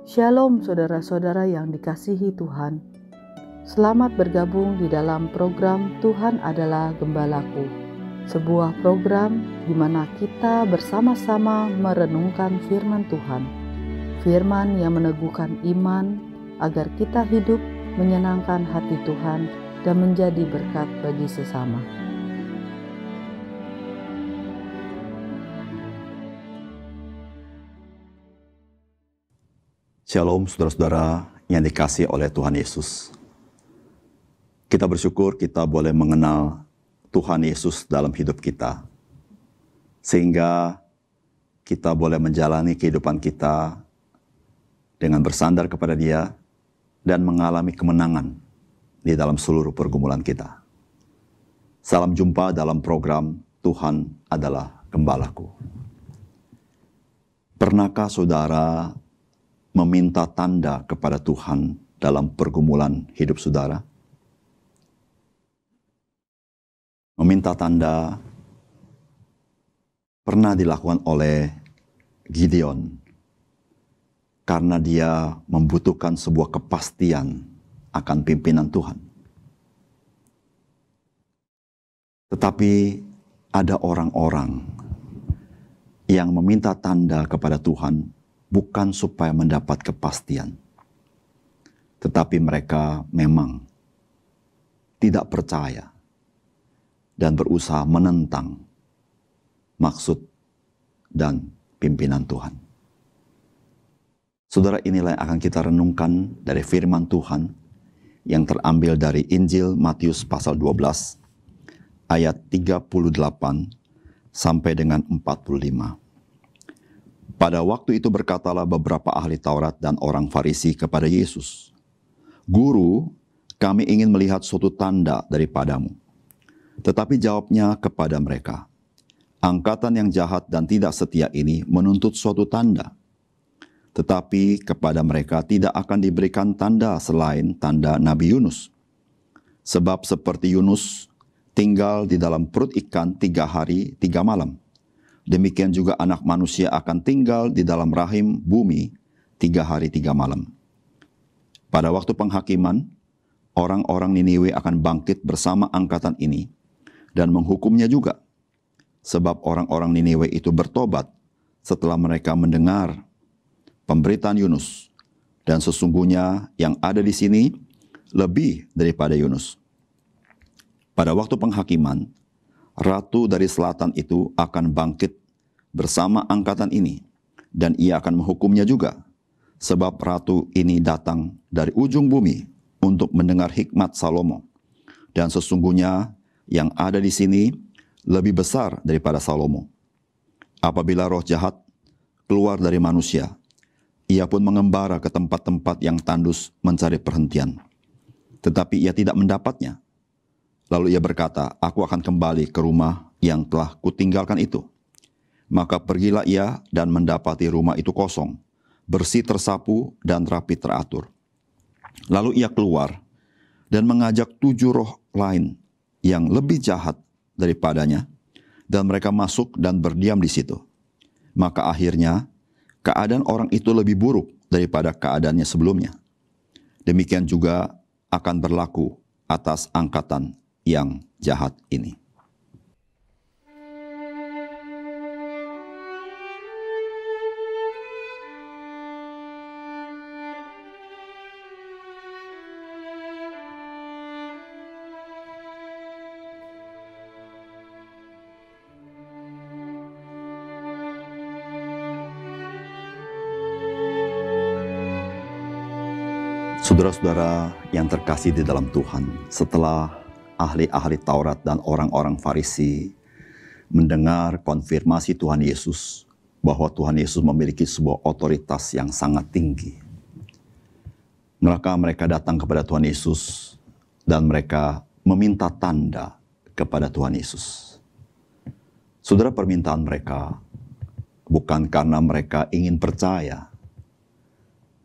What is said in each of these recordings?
Shalom saudara-saudara yang dikasihi Tuhan. Selamat bergabung di dalam program Tuhan adalah Gembalaku. Sebuah program di mana kita bersama-sama merenungkan firman Tuhan. Firman yang meneguhkan iman agar kita hidup menyenangkan hati Tuhan dan menjadi berkat bagi sesama. Shalom saudara-saudara yang dikasihi oleh Tuhan Yesus. Kita bersyukur kita boleh mengenal Tuhan Yesus dalam hidup kita. Sehingga kita boleh menjalani kehidupan kita dengan bersandar kepada Dia dan mengalami kemenangan di dalam seluruh pergumulan kita. Salam jumpa dalam program Tuhan adalah Gembalaku. Pernahkah saudara meminta tanda kepada Tuhan dalam pergumulan hidup saudara? Meminta tanda pernah dilakukan oleh Gideon karena dia membutuhkan sebuah kepastian akan pimpinan Tuhan. Tetapi ada orang-orang yang meminta tanda kepada Tuhan bukan supaya mendapat kepastian, tetapi mereka memang tidak percaya dan berusaha menentang maksud dan pimpinan Tuhan. Saudara, inilah yang akan kita renungkan dari firman Tuhan yang terambil dari Injil Matius pasal 12 ayat 38 sampai dengan 45. Pada waktu itu berkatalah beberapa ahli Taurat dan orang Farisi kepada Yesus, "Guru, kami ingin melihat suatu tanda daripadamu." Tetapi jawabnya kepada mereka, "Angkatan yang jahat dan tidak setia ini menuntut suatu tanda. Tetapi kepada mereka tidak akan diberikan tanda selain tanda Nabi Yunus. Sebab seperti Yunus tinggal di dalam perut ikan 3 hari 3 malam. Demikian juga anak manusia akan tinggal di dalam rahim bumi 3 hari 3 malam. Pada waktu penghakiman, orang-orang Niniwe akan bangkit bersama angkatan ini dan menghukumnya juga. Sebab orang-orang Niniwe itu bertobat setelah mereka mendengar pemberitaan Yunus. Dan sesungguhnya yang ada di sini lebih daripada Yunus. Pada waktu penghakiman, Ratu dari selatan itu akan bangkit bersama angkatan ini, dan ia akan menghukumnya juga, sebab ratu ini datang dari ujung bumi untuk mendengar hikmat Salomo. Dan sesungguhnya yang ada di sini lebih besar daripada Salomo. Apabila roh jahat keluar dari manusia, ia pun mengembara ke tempat-tempat yang tandus mencari perhentian. Tetapi ia tidak mendapatnya. Lalu ia berkata, "Aku akan kembali ke rumah yang telah kutinggalkan itu." Maka pergilah ia dan mendapati rumah itu kosong, bersih tersapu dan rapi teratur. Lalu ia keluar dan mengajak 7 roh lain yang lebih jahat daripadanya, dan mereka masuk dan berdiam di situ. Maka akhirnya keadaan orang itu lebih buruk daripada keadaannya sebelumnya. Demikian juga akan berlaku atas angkatan yang jahat ini. Saudara-saudara yang terkasih di dalam Tuhan, setelah ahli-ahli Taurat dan orang-orang Farisi mendengar konfirmasi Tuhan Yesus bahwa Tuhan Yesus memiliki sebuah otoritas yang sangat tinggi, maka mereka datang kepada Tuhan Yesus dan mereka meminta tanda kepada Tuhan Yesus. Saudara, permintaan mereka bukan karena mereka ingin percaya,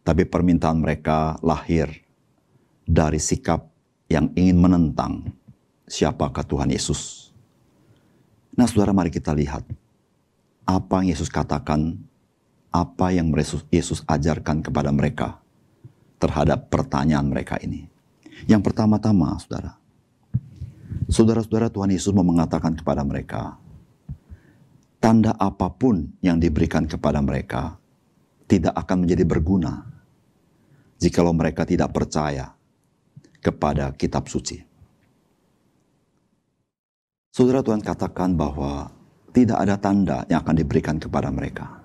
tapi permintaan mereka lahir dari sikap yang ingin menentang siapakah Tuhan Yesus. Nah saudara, mari kita lihat apa yang Yesus katakan apa yang Yesus ajarkan kepada mereka terhadap pertanyaan mereka ini. Yang pertama-tama, saudara-saudara, Tuhan Yesus mau mengatakan kepada mereka, tanda apapun yang diberikan kepada mereka tidak akan menjadi berguna jikalau mereka tidak percaya kepada kitab suci. Saudara, Tuhan katakan bahwa tidak ada tanda yang akan diberikan kepada mereka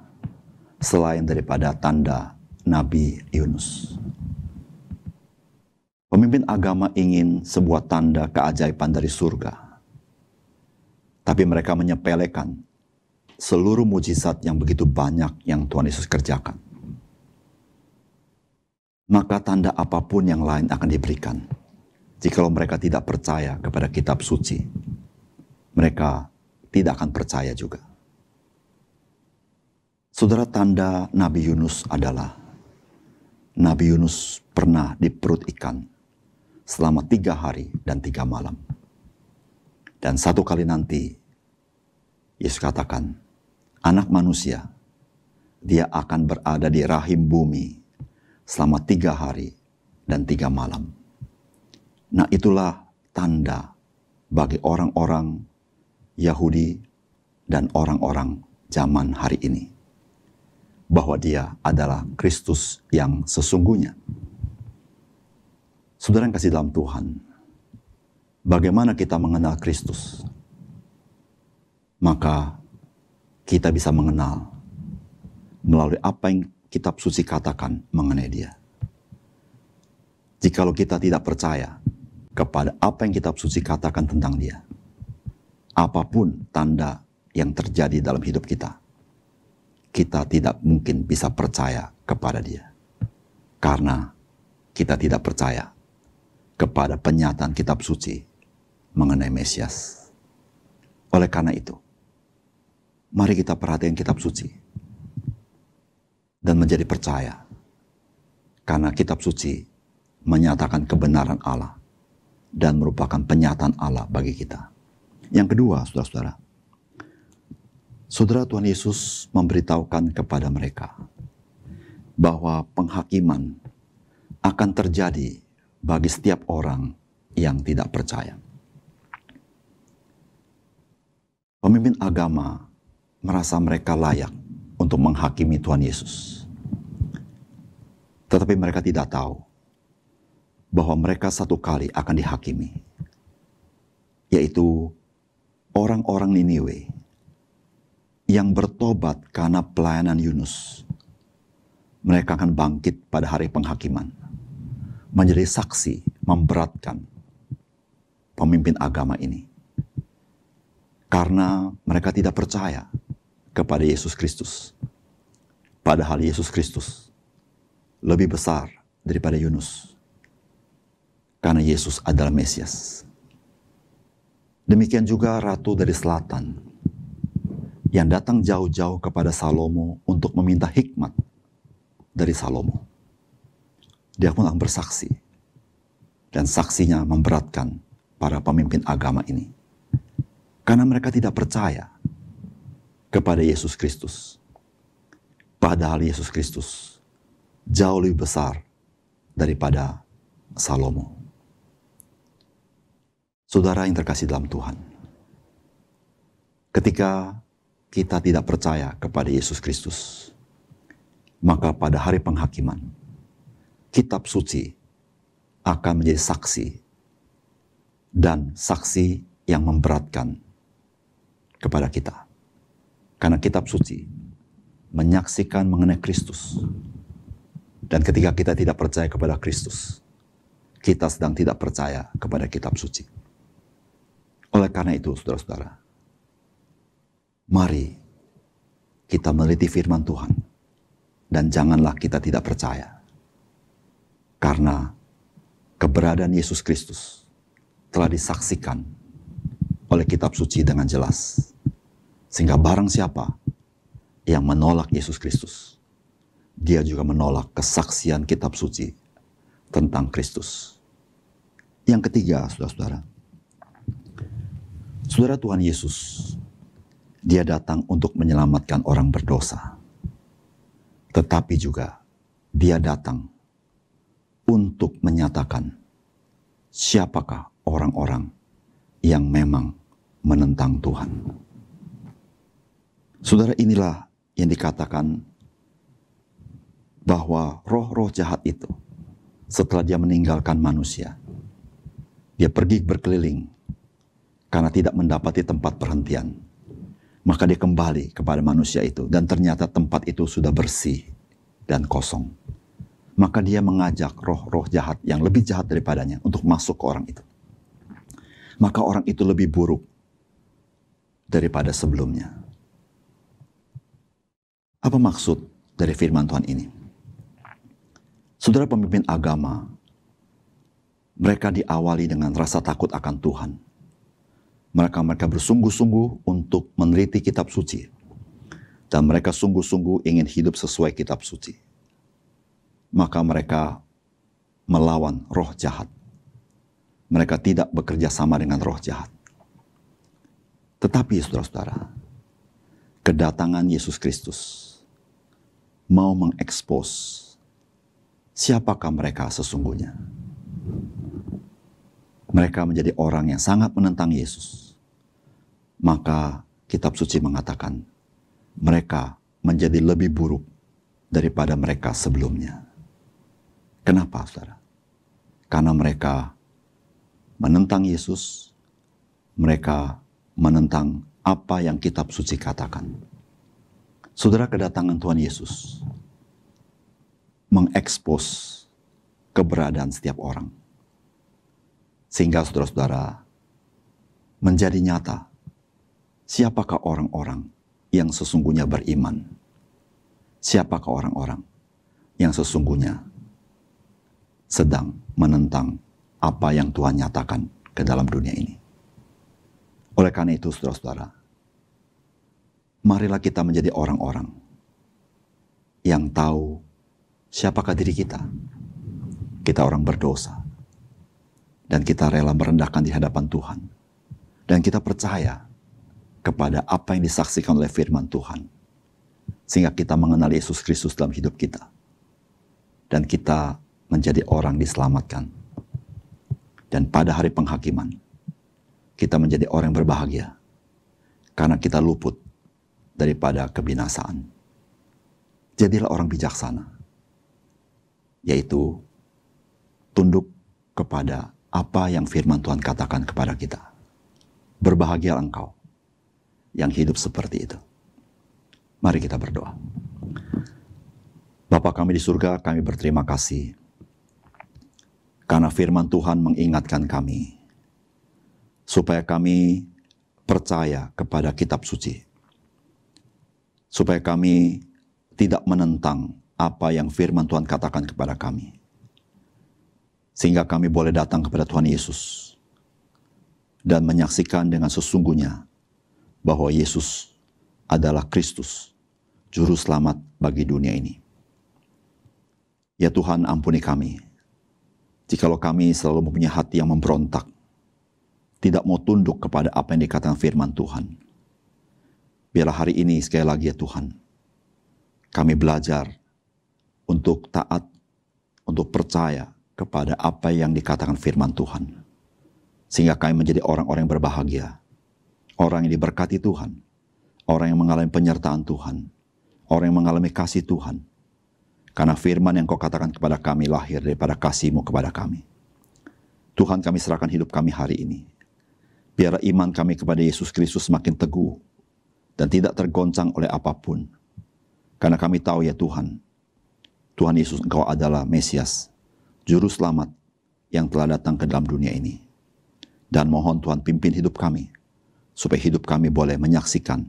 selain daripada tanda Nabi Yunus. Pemimpin agama ingin sebuah tanda keajaiban dari surga, tapi mereka menyepelekan seluruh mujizat yang begitu banyak yang Tuhan Yesus kerjakan. Maka tanda apapun yang lain akan diberikan jikalau mereka tidak percaya kepada kitab suci. Mereka tidak akan percaya juga. Saudara, tanda Nabi Yunus adalah Nabi Yunus pernah di perut ikan selama 3 hari dan 3 malam. Dan satu kali nanti Yesus katakan, anak manusia, dia akan berada di rahim bumi selama 3 hari dan 3 malam. Nah, itulah tanda bagi orang-orang Yahudi dan orang-orang zaman hari ini, bahwa dia adalah Kristus yang sesungguhnya. Saudara yang kasih dalam Tuhan, bagaimana kita mengenal Kristus? Maka kita bisa mengenal melalui apa yang kitab suci katakan mengenai dia. Jikalau kita tidak percaya kepada apa yang kitab suci katakan tentang dia, apapun tanda yang terjadi dalam hidup kita, kita tidak mungkin bisa percaya kepada dia. Karena kita tidak percaya kepada penyataan kitab suci mengenai Mesias. Oleh karena itu, mari kita perhatikan kitab suci dan menjadi percaya. Karena kitab suci menyatakan kebenaran Allah dan merupakan penyataan Allah bagi kita. Yang kedua, saudara-saudara, Saudara, Tuhan Yesus memberitahukan kepada mereka bahwa penghakiman akan terjadi bagi setiap orang yang tidak percaya. Pemimpin agama merasa mereka layak untuk menghakimi Tuhan Yesus. Tetapi mereka tidak tahu bahwa mereka satu kali akan dihakimi, yaitu orang-orang Niniwe yang bertobat karena pelayanan Yunus. Mereka akan bangkit pada hari penghakiman, menjadi saksi memberatkan pemimpin agama ini. Karena mereka tidak percaya kepada Yesus Kristus. Padahal Yesus Kristus lebih besar daripada Yunus. Karena Yesus adalah Mesias. Demikian juga Ratu dari Selatan yang datang jauh-jauh kepada Salomo untuk meminta hikmat dari Salomo. Dia pun akan bersaksi. Dan saksinya memberatkan para pemimpin agama ini. Karena mereka tidak percaya kepada Yesus Kristus. Padahal Yesus Kristus jauh lebih besar daripada Salomo. Saudara yang terkasih dalam Tuhan, ketika kita tidak percaya kepada Yesus Kristus, maka pada hari penghakiman, kitab suci akan menjadi saksi, dan saksi yang memberatkan kepada kita. Karena kitab suci menyaksikan mengenai Kristus. Dan ketika kita tidak percaya kepada Kristus, kita sedang tidak percaya kepada kitab suci. Oleh karena itu, saudara-saudara, mari kita meneliti firman Tuhan dan janganlah kita tidak percaya. Karena keberadaan Yesus Kristus telah disaksikan oleh kitab suci dengan jelas. Sehingga barang siapa yang menolak Yesus Kristus, dia juga menolak kesaksian kitab suci tentang Kristus. Yang ketiga, saudara-saudara, saudara, Tuhan Yesus, dia datang untuk menyelamatkan orang berdosa. tetapi juga Dia datang untuk menyatakan siapakah orang-orang yang memang menentang Tuhan. Saudara, inilah yang dikatakan bahwa roh-roh jahat itu setelah dia meninggalkan manusia, dia pergi berkeliling karena tidak mendapati tempat perhentian. Maka dia kembali kepada manusia itu dan ternyata tempat itu sudah bersih dan kosong. Maka dia mengajak roh-roh jahat yang lebih jahat daripadanya untuk masuk ke orang itu. Maka orang itu lebih buruk daripada sebelumnya. Apa maksud dari firman Tuhan ini? Saudara, pemimpin agama, mereka diawali dengan rasa takut akan Tuhan. Mereka bersungguh-sungguh untuk meneliti kitab suci. Dan mereka sungguh-sungguh ingin hidup sesuai kitab suci. Maka mereka melawan roh jahat. Mereka tidak bekerja sama dengan roh jahat. Tetapi saudara-saudara, kedatangan Yesus Kristus mau mengekspos siapakah mereka sesungguhnya. Mereka menjadi orang yang sangat menentang Yesus. Maka kitab suci mengatakan mereka menjadi lebih buruk daripada mereka sebelumnya. Kenapa, saudara? Karena mereka menentang Yesus, mereka menentang apa yang kitab suci katakan. Saudara, kedatangan Tuhan Yesus mengekspos keberadaan setiap orang. Sehingga saudara-saudara menjadi nyata siapakah orang-orang yang sesungguhnya beriman. Siapakah orang-orang yang sesungguhnya sedang menentang apa yang Tuhan nyatakan ke dalam dunia ini. Oleh karena itu, saudara-saudara, marilah kita menjadi orang-orang yang tahu siapakah diri kita. Kita orang berdosa. Dan kita rela merendahkan di hadapan Tuhan. Dan kita percaya kepada apa yang disaksikan oleh firman Tuhan. Sehingga kita mengenal Yesus Kristus dalam hidup kita. Dan kita menjadi orang diselamatkan. Dan pada hari penghakiman, kita menjadi orang yang berbahagia. Karena kita luput daripada kebinasaan. Jadilah orang bijaksana. Yaitu tunduk kepada apa yang firman Tuhan katakan kepada kita. Berbahagia engkau yang hidup seperti itu. Mari kita berdoa. Bapa kami di surga, kami berterima kasih karena firman Tuhan mengingatkan kami supaya kami percaya kepada kitab suci. Supaya kami tidak menentang apa yang firman Tuhan katakan kepada kami. Sehingga kami boleh datang kepada Tuhan Yesus dan menyaksikan dengan sesungguhnya bahwa Yesus adalah Kristus, Juru Selamat bagi dunia ini. Ya Tuhan, ampuni kami jikalau kami selalu mempunyai hati yang memberontak, tidak mau tunduk kepada apa yang dikatakan firman Tuhan. Biarlah hari ini sekali lagi ya Tuhan, kami belajar untuk taat, untuk percaya kepada apa yang dikatakan firman Tuhan. Sehingga kami menjadi orang-orang yang berbahagia, orang yang diberkati Tuhan, orang yang mengalami penyertaan Tuhan, orang yang mengalami kasih Tuhan. Karena firman yang Kau katakan kepada kami lahir daripada kasih-Mu kepada kami. Tuhan, kami serahkan hidup kami hari ini. Biarlah iman kami kepada Yesus Kristus semakin teguh dan tidak tergoncang oleh apapun. Karena kami tahu ya Tuhan, Tuhan Yesus Engkau adalah Mesias, Juru Selamat yang telah datang ke dalam dunia ini. Dan mohon Tuhan pimpin hidup kami, supaya hidup kami boleh menyaksikan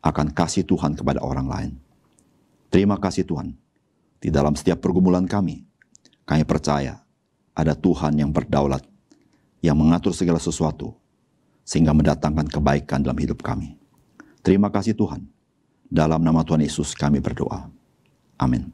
akan kasih Tuhan kepada orang lain. Terima kasih Tuhan. Di dalam setiap pergumulan kami percaya ada Tuhan yang berdaulat, yang mengatur segala sesuatu, sehingga mendatangkan kebaikan dalam hidup kami. Terima kasih Tuhan. Dalam nama Tuhan Yesus kami berdoa. Amin.